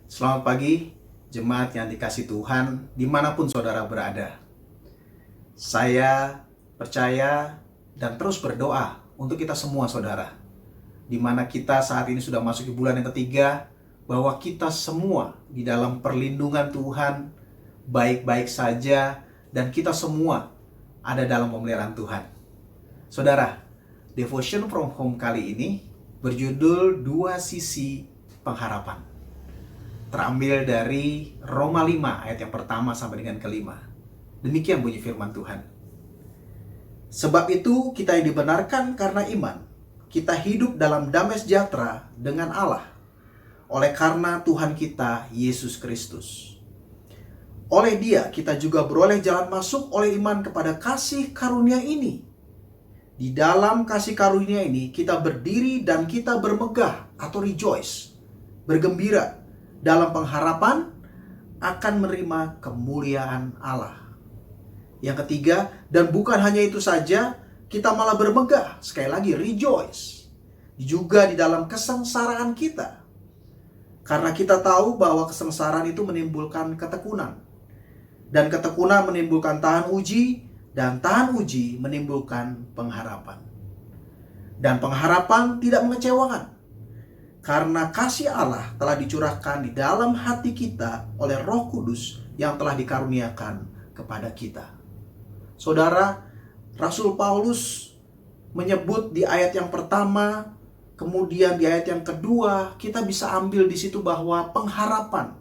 Selamat pagi, jemaat yang dikasih Tuhan, dimanapun saudara berada. Saya percaya dan terus berdoa untuk kita semua saudara, di mana kita saat ini sudah masuk ke bulan yang ketiga, bahwa kita semua di dalam perlindungan Tuhan, baik-baik saja, dan kita semua ada dalam pemeliharaan Tuhan. Saudara, Devotion from Home kali ini berjudul Dua Sisi Pengharapan. Terambil dari Roma 5 ayat yang pertama sampai dengan kelima. Demikian bunyi firman Tuhan. Sebab itu kita yang dibenarkan karena iman, kita hidup dalam damai sejahtera dengan Allah, oleh karena Tuhan kita Yesus Kristus. Oleh Dia kita juga beroleh jalan masuk oleh iman kepada kasih karunia ini. Di dalam kasih karunia ini kita berdiri dan kita bermegah atau rejoice, bergembira dalam pengharapan akan menerima kemuliaan Allah. Yang ketiga, dan bukan hanya itu saja, kita malah bermegah, sekali lagi rejoice, juga di dalam kesengsaraan kita. Karena kita tahu bahwa kesengsaraan itu menimbulkan ketekunan, dan ketekunan menimbulkan tahan uji, dan tahan uji menimbulkan pengharapan. Dan pengharapan tidak mengecewakan, karena kasih Allah telah dicurahkan di dalam hati kita oleh Roh Kudus yang telah dikaruniakan kepada kita. Saudara, Rasul Paulus menyebut di ayat yang pertama, kemudian di ayat yang kedua, kita bisa ambil di situ bahwa pengharapan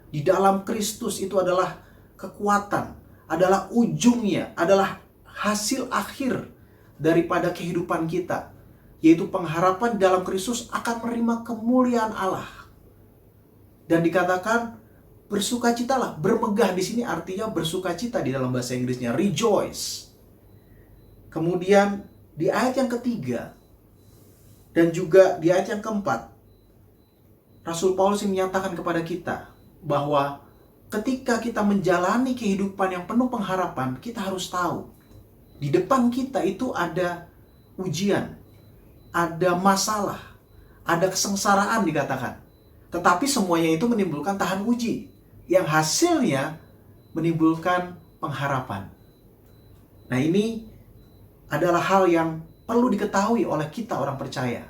di dalam Kristus itu adalah kekuatan, adalah ujungnya, adalah hasil akhir daripada kehidupan kita, yaitu pengharapan dalam Kristus akan menerima kemuliaan Allah. Dan dikatakan bersukacitalah, bermegah di sini artinya bersukacita di dalam bahasa Inggrisnya, rejoice. Kemudian di ayat yang ketiga dan juga di ayat yang keempat, Rasul Paulus menyatakan kepada kita bahwa ketika kita menjalani kehidupan yang penuh pengharapan, kita harus tahu di depan kita itu ada ujian, ada masalah, ada kesengsaraan dikatakan. Tetapi semuanya itu menimbulkan tahan uji, yang hasilnya menimbulkan pengharapan. Nah, ini adalah hal yang perlu diketahui oleh kita orang percaya.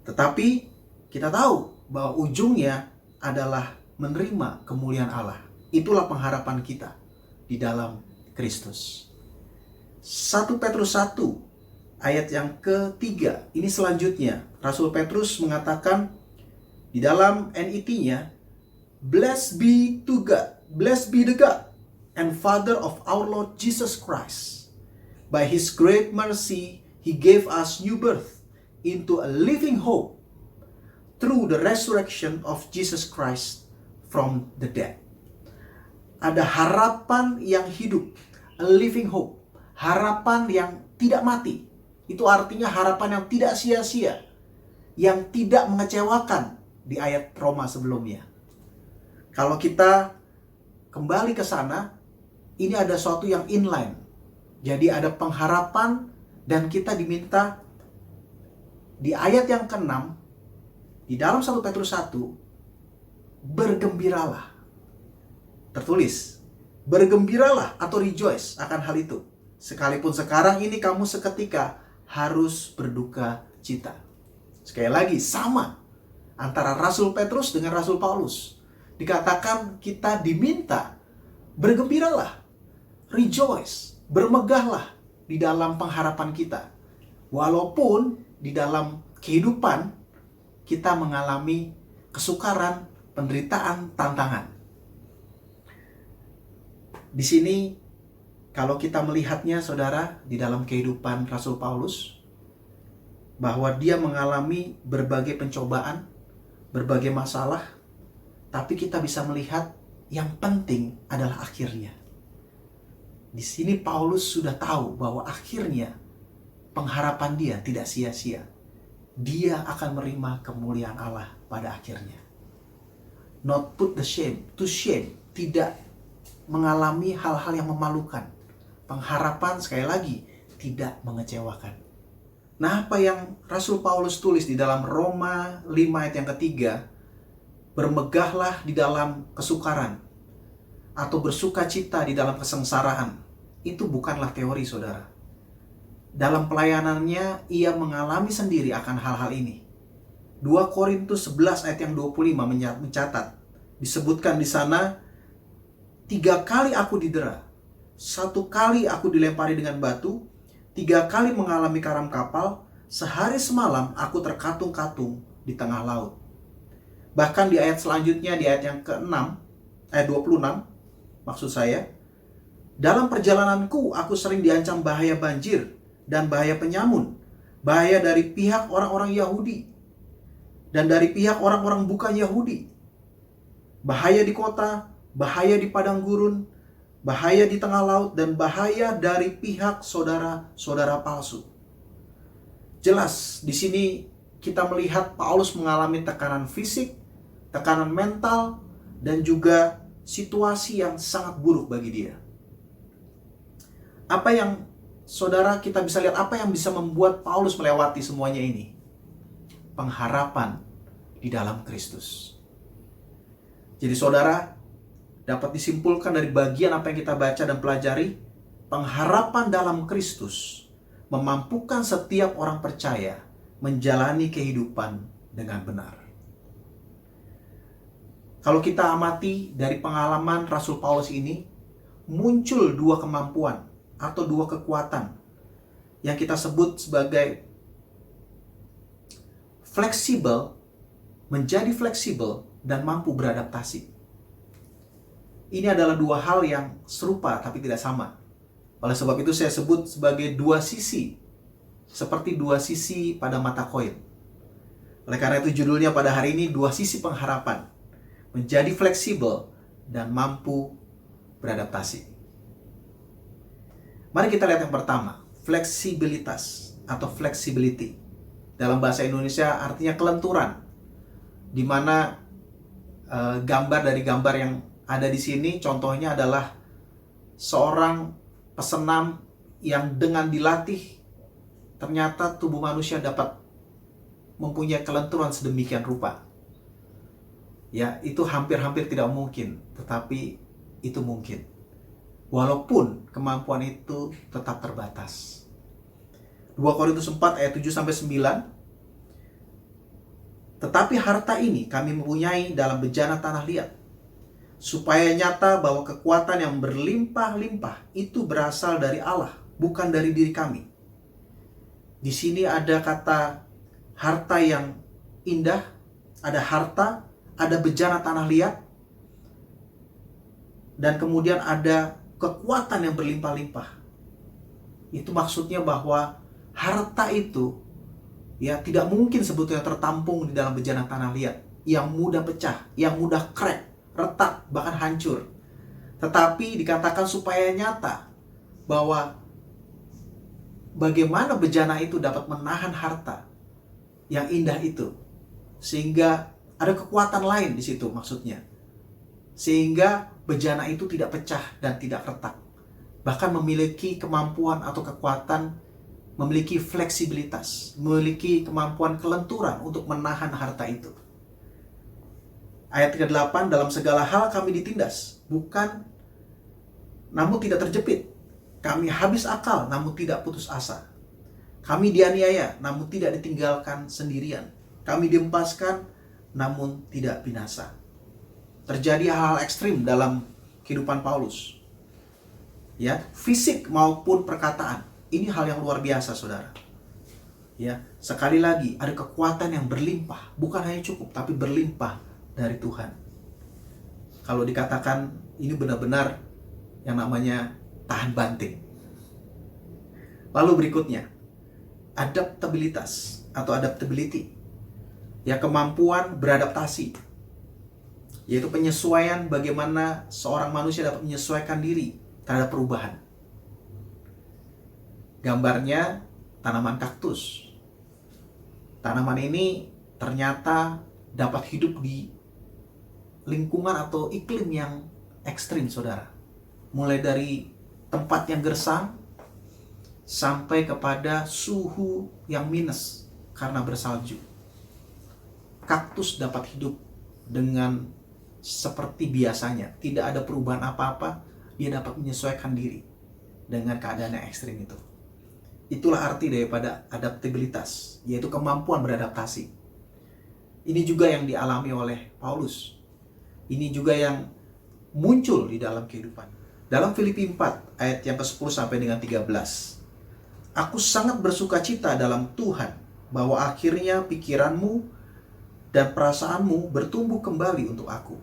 Tetapi kita tahu bahwa ujungnya adalah menerima kemuliaan Allah. Itulah pengharapan kita di dalam Kristus. 1 Petrus 1 ayat yang ketiga, ini selanjutnya. Rasul Petrus mengatakan di dalam NET-nya, Blessed be to God, blessed be the God and Father of our Lord Jesus Christ. By His great mercy, He gave us new birth into a living hope through the resurrection of Jesus Christ from the dead. Ada harapan yang hidup, a living hope, harapan yang tidak mati. Itu artinya harapan yang tidak sia-sia, yang tidak mengecewakan di ayat Roma sebelumnya. Kalau kita kembali ke sana, ini ada sesuatu yang inline. Jadi ada pengharapan dan kita diminta di ayat yang ke-6, di dalam 1 Petrus 1, bergembiralah. Tertulis, bergembiralah atau rejoice akan hal itu. Sekalipun sekarang ini kamu seketika harus berduka cita. Sekali lagi, sama antara Rasul Petrus dengan Rasul Paulus. Dikatakan kita diminta bergembiralah, rejoice, bermegahlah di dalam pengharapan kita. Walaupun di dalam kehidupan kita mengalami kesukaran, penderitaan, tantangan. Di sini kalau kita melihatnya saudara di dalam kehidupan Rasul Paulus, bahwa dia mengalami berbagai pencobaan, berbagai masalah, tapi kita bisa melihat yang penting adalah akhirnya. Di sini Paulus sudah tahu bahwa akhirnya pengharapan dia tidak sia-sia. Dia akan menerima kemuliaan Allah pada akhirnya. Not put the shame, to shame, tidak mengalami hal-hal yang memalukan. Pengharapan sekali lagi tidak mengecewakan. Nah, apa yang Rasul Paulus tulis di dalam Roma 5 ayat yang ketiga, bermegahlah di dalam kesukaran, atau bersuka cita di dalam kesengsaraan. Itu bukanlah teori, saudara. Dalam pelayanannya, ia mengalami sendiri akan hal-hal ini. 2 Korintus 11 ayat yang 25 mencatat, disebutkan di sana, 3 kali aku didera, 1 kali aku dilempari dengan batu, 3 kali mengalami karam kapal, sehari semalam aku terkatung-katung di tengah laut. Bahkan di ayat selanjutnya, di ayat yang ke-6, ayat 26, maksud saya, dalam perjalananku aku sering diancam bahaya banjir dan bahaya penyamun, bahaya dari pihak orang-orang Yahudi dan dari pihak orang-orang bukan Yahudi, bahaya di kota, bahaya di padang gurun, bahaya di tengah laut, dan bahaya dari pihak saudara-saudara palsu. Jelas di sini kita melihat Paulus mengalami tekanan fisik, tekanan mental, dan juga situasi yang sangat buruk bagi dia. Apa yang saudara kita bisa lihat, apa yang bisa membuat Paulus melewati semuanya ini? Pengharapan di dalam Kristus. Jadi saudara, dapat disimpulkan dari bagian apa yang kita baca dan pelajari, pengharapan dalam Kristus memampukan setiap orang percaya menjalani kehidupan dengan benar. Kalau kita amati dari pengalaman Rasul Paulus ini, muncul 2 kemampuan atau 2 kekuatan yang kita sebut sebagai fleksibel, menjadi fleksibel, dan mampu beradaptasi. Ini adalah 2 hal yang serupa tapi tidak sama. Oleh sebab itu saya sebut sebagai 2 sisi, seperti 2 sisi pada mata koin. Oleh karena itu judulnya pada hari ini 2 sisi pengharapan, menjadi fleksibel dan mampu beradaptasi. Mari kita lihat yang pertama, fleksibilitas atau flexibility. Dalam bahasa Indonesia artinya kelenturan, di mana gambar dari gambar yang ada di sini contohnya adalah seorang pesenam yang dengan dilatih ternyata tubuh manusia dapat mempunyai kelenturan sedemikian rupa. Ya, itu hampir-hampir tidak mungkin, tetapi itu mungkin. Walaupun kemampuan itu tetap terbatas. 2 Korintus 4 ayat 7-9. Tetapi harta ini kami mempunyai dalam bejana tanah liat, supaya nyata bahwa kekuatan yang berlimpah-limpah itu berasal dari Allah, bukan dari diri kami. Di sini ada kata harta yang indah, ada harta, ada bejana tanah liat, dan kemudian ada kekuatan yang berlimpah-limpah. Itu maksudnya bahwa harta itu ya tidak mungkin sebetulnya tertampung di dalam bejana tanah liat yang mudah pecah, yang mudah crack, retak, bahkan hancur. Tetapi dikatakan supaya nyata bahwa bagaimana bejana itu dapat menahan harta yang indah itu, sehingga ada kekuatan lain di situ maksudnya, sehingga bejana itu tidak pecah dan tidak retak, bahkan memiliki kemampuan atau kekuatan, memiliki fleksibilitas, memiliki kemampuan kelenturan untuk menahan harta itu. Ayat 38, dalam segala hal kami ditindas, bukan namun tidak terjepit. Kami habis akal, namun tidak putus asa. Kami dianiaya, namun tidak ditinggalkan sendirian. Kami dihempaskan, namun tidak binasa. Terjadi hal-hal ekstrim dalam kehidupan Paulus. Ya, fisik maupun perkataan. Ini hal yang luar biasa, saudara. Ya, sekali lagi ada kekuatan yang berlimpah, bukan hanya cukup, tapi berlimpah dari Tuhan. Kalau dikatakan ini benar-benar yang namanya tahan banting. Lalu berikutnya, adaptabilitas atau adaptability. Ya, kemampuan beradaptasi. Yaitu penyesuaian, bagaimana seorang manusia dapat menyesuaikan diri terhadap perubahan. Gambarnya tanaman kaktus. Tanaman ini ternyata dapat hidup di lingkungan atau iklim yang ekstrim, saudara. Mulai dari tempat yang gersang sampai kepada suhu yang minus karena bersalju. Kaktus dapat hidup dengan seperti biasanya, tidak ada perubahan apa-apa, dia dapat menyesuaikan diri dengan keadaan yang ekstrim itu. Itulah arti daripada adaptabilitas, yaitu kemampuan beradaptasi. Ini juga yang dialami oleh Paulus. Ini juga yang muncul di dalam kehidupan. Dalam Filipi 4 ayat yang ke-10 sampai dengan 13. Aku sangat bersukacita dalam Tuhan bahwa akhirnya pikiranmu dan perasaanmu bertumbuh kembali untuk aku.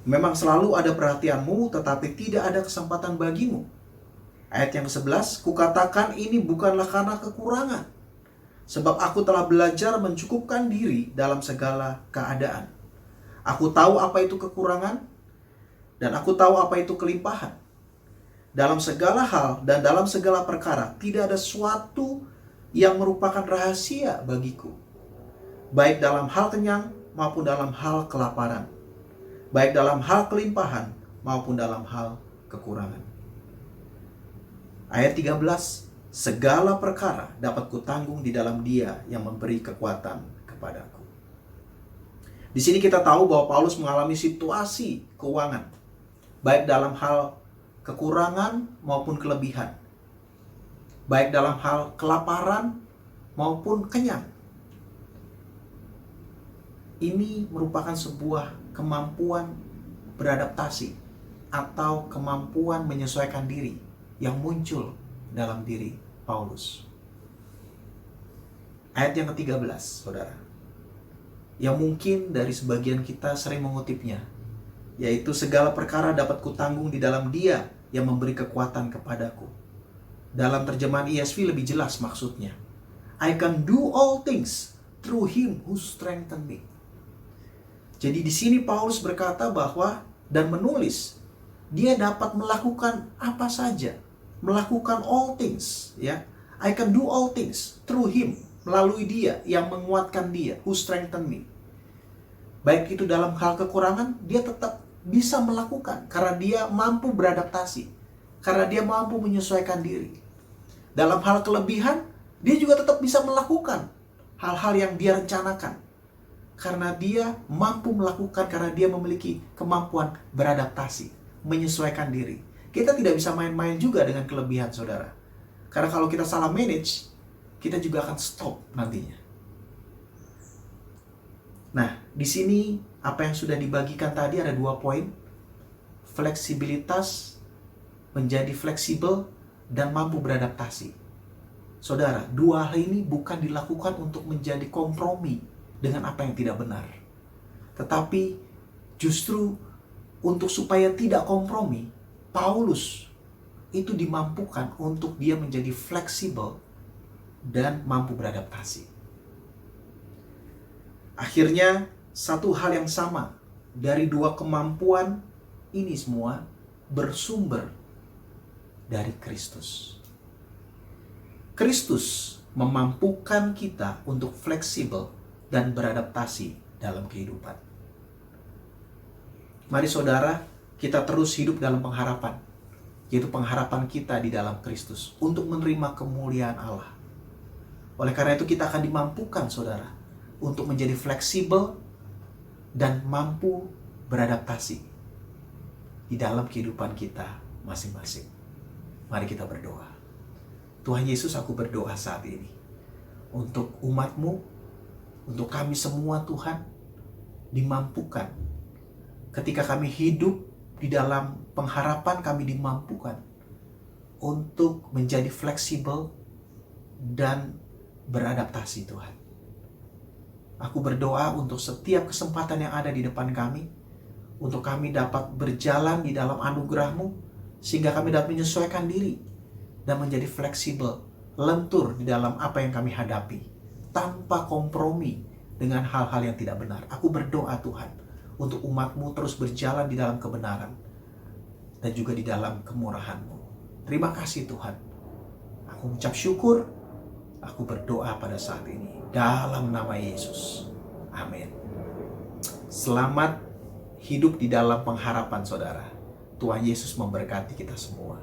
Memang selalu ada perhatianmu, tetapi tidak ada kesempatan bagimu. Ayat yang ke-11, kukatakan ini bukanlah karena kekurangan, sebab aku telah belajar mencukupkan diri dalam segala keadaan. Aku tahu apa itu kekurangan, dan aku tahu apa itu kelimpahan. Dalam segala hal dan dalam segala perkara, tidak ada suatu yang merupakan rahasia bagiku, baik dalam hal kenyang maupun dalam hal kelaparan, baik dalam hal kelimpahan maupun dalam hal kekurangan. Ayat 13, segala perkara dapat kutanggung di dalam Dia yang memberi kekuatan kepadaku. Di sini kita tahu bahwa Paulus mengalami situasi keuangan, baik dalam hal kekurangan maupun kelebihan, baik dalam hal kelaparan maupun kenyang. Ini merupakan sebuah kemampuan beradaptasi atau kemampuan menyesuaikan diri yang muncul dalam diri Paulus. Ayat yang ke-13, saudara, yang mungkin dari sebagian kita sering mengutipnya, yaitu segala perkara dapat kutanggung di dalam Dia yang memberi kekuatan kepadaku. Dalam terjemahan ESV lebih jelas maksudnya. I can do all things through Him who strengthen me. Jadi di sini Paulus berkata bahwa dan menulis dia dapat melakukan apa saja, melakukan all things, ya. I can do all things through Him, melalui Dia yang menguatkan dia, who strengthen me. Baik itu dalam hal kekurangan, dia tetap bisa melakukan karena dia mampu beradaptasi, karena dia mampu menyesuaikan diri. Dalam hal kelebihan, dia juga tetap bisa melakukan hal-hal yang dia rencanakan, karena dia mampu melakukan, karena dia memiliki kemampuan beradaptasi, menyesuaikan diri. Kita tidak bisa main-main juga dengan kelebihan, saudara. Karena kalau kita salah manage, kita juga akan stop nantinya. Nah, di sini apa yang sudah dibagikan tadi ada 2 poin. Fleksibilitas, menjadi fleksibel, dan mampu beradaptasi. Saudara, 2 hal ini bukan dilakukan untuk menjadi kompromi dengan apa yang tidak benar. Tetapi justru untuk supaya tidak kompromi, Paulus itu dimampukan untuk dia menjadi fleksibel dan mampu beradaptasi. Akhirnya, satu hal yang sama dari 2 kemampuan ini semua bersumber dari Kristus. Kristus memampukan kita untuk fleksibel dan beradaptasi dalam kehidupan. Mari saudara, kita terus hidup dalam pengharapan, yaitu pengharapan kita di dalam Kristus untuk menerima kemuliaan Allah. Oleh karena itu kita akan dimampukan, saudara, untuk menjadi fleksibel dan mampu beradaptasi di dalam kehidupan kita masing-masing. Mari kita berdoa. Tuhan Yesus, aku berdoa saat ini untuk umat-Mu, untuk kami semua, Tuhan, dimampukan. Ketika kami hidup di dalam pengharapan, kami dimampukan untuk menjadi fleksibel dan beradaptasi, Tuhan. Aku berdoa untuk setiap kesempatan yang ada di depan kami, untuk kami dapat berjalan di dalam anugerah-Mu, sehingga kami dapat menyesuaikan diri dan menjadi fleksibel, lentur di dalam apa yang kami hadapi, tanpa kompromi dengan hal-hal yang tidak benar. Aku berdoa, Tuhan, untuk umat-Mu terus berjalan di dalam kebenaran dan juga di dalam kemurahan-Mu. Terima kasih, Tuhan. Aku mengucap syukur. Aku berdoa pada saat ini dalam nama Yesus. Amin. Selamat hidup di dalam pengharapan, saudara. Tuhan Yesus memberkati kita semua.